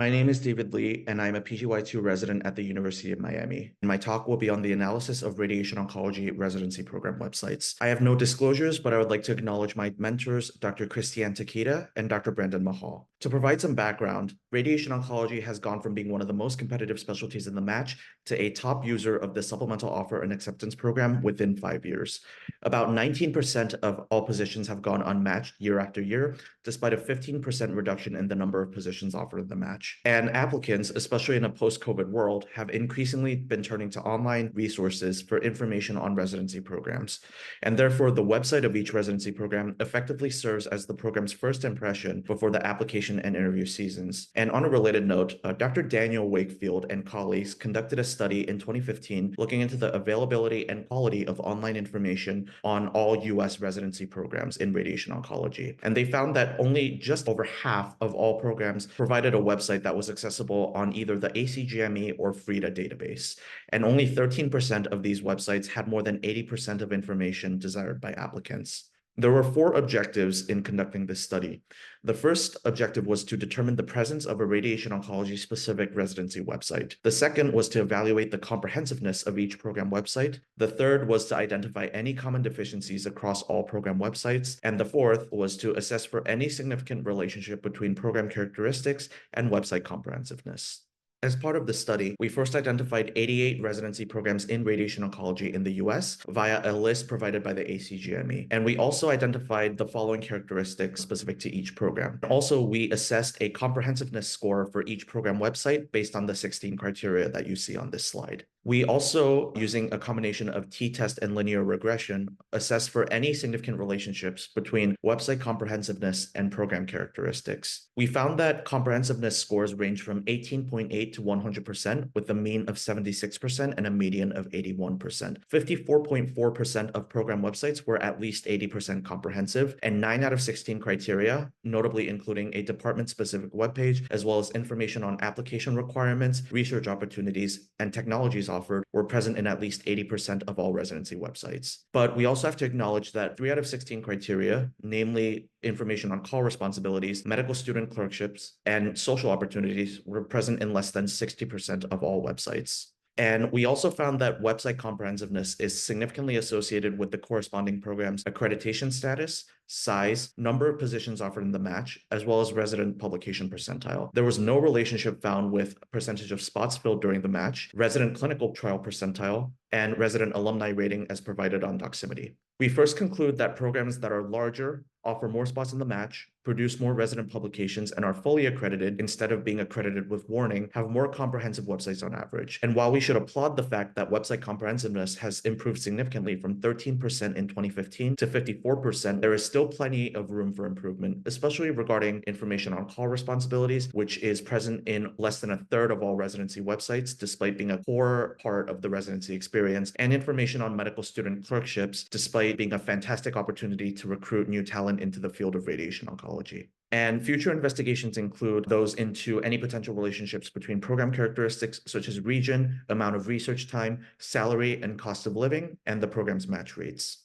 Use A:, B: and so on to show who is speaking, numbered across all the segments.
A: My name is David Lee, and I'm a PGY2 resident at the University of Miami. My talk will be on the analysis of radiation oncology residency program websites. I have no disclosures, but I would like to acknowledge my mentors, Dr. Christiane Takeda and Dr. Brandon Mahal. To provide some background, radiation oncology has gone from being one of the most competitive specialties in the match to a top user of the supplemental offer and acceptance program within 5 years. About 19% of all positions have gone unmatched year after year, despite a 15% reduction in the number of positions offered in the match. And applicants, especially in a post-COVID world, have increasingly been turning to online resources for information on residency programs. And therefore, the website of each residency program effectively serves as the program's first impression before the application and interview seasons. And on a related note, Dr. Daniel Wakefield and colleagues conducted a study in 2015 looking into the availability and quality of online information on all U.S. residency programs in radiation oncology. And they found that only just over half of all programs provided a website that was accessible on either the ACGME or FRIDA database. And only 13% of these websites had more than 80% of information desired by applicants. There were 4 objectives in conducting this study. The first objective was to determine the presence of a radiation oncology specific residency website. The second was to evaluate the comprehensiveness of each program website. The third was to identify any common deficiencies across all program websites. And the fourth was to assess for any significant relationship between program characteristics and website comprehensiveness. As part of the study, we first identified 88 residency programs in radiation oncology in the US via a list provided by the ACGME. And we also identified the following characteristics specific to each program. Also, we assessed a comprehensiveness score for each program website based on the 16 criteria that you see on this slide. We also, using a combination of t-test and linear regression, assessed for any significant relationships between website comprehensiveness and program characteristics. We found that comprehensiveness scores range from 18.8 to 100%, with a mean of 76% and a median of 81%. 54.4% of program websites were at least 80% comprehensive, and 9 out of 16 criteria, notably including a department-specific webpage, as well as information on application requirements, research opportunities, and technologies offered, were present in at least 80% of all residency websites. But we also have to acknowledge that 3 out of 16 criteria, namely information on call responsibilities, medical student clerkships, and social opportunities, were present in less than 60% of all websites. And we also found that website comprehensiveness is significantly associated with the corresponding program's accreditation status, size, number of positions offered in the match, as well as resident publication percentile. There was no relationship found with percentage of spots filled during the match, resident clinical trial percentile, and resident alumni rating as provided on Doximity. We first conclude that programs that are larger, offer more spots in the match, produce more resident publications, and are fully accredited instead of being accredited with warning, have more comprehensive websites on average. And while we should applaud the fact that website comprehensiveness has improved significantly from 13% in 2015 to 54%, there is still plenty of room for improvement, especially regarding information on call responsibilities, which is present in less than a third of all residency websites, despite being a core part of the residency experience, and information on medical student clerkships, despite being a fantastic opportunity to recruit new talent into the field of radiation oncology. And future investigations include those into any potential relationships between program characteristics such as region, amount of research time, salary, and cost of living, and the program's match rates.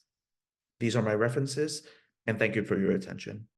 A: These are my references, and thank you for your attention.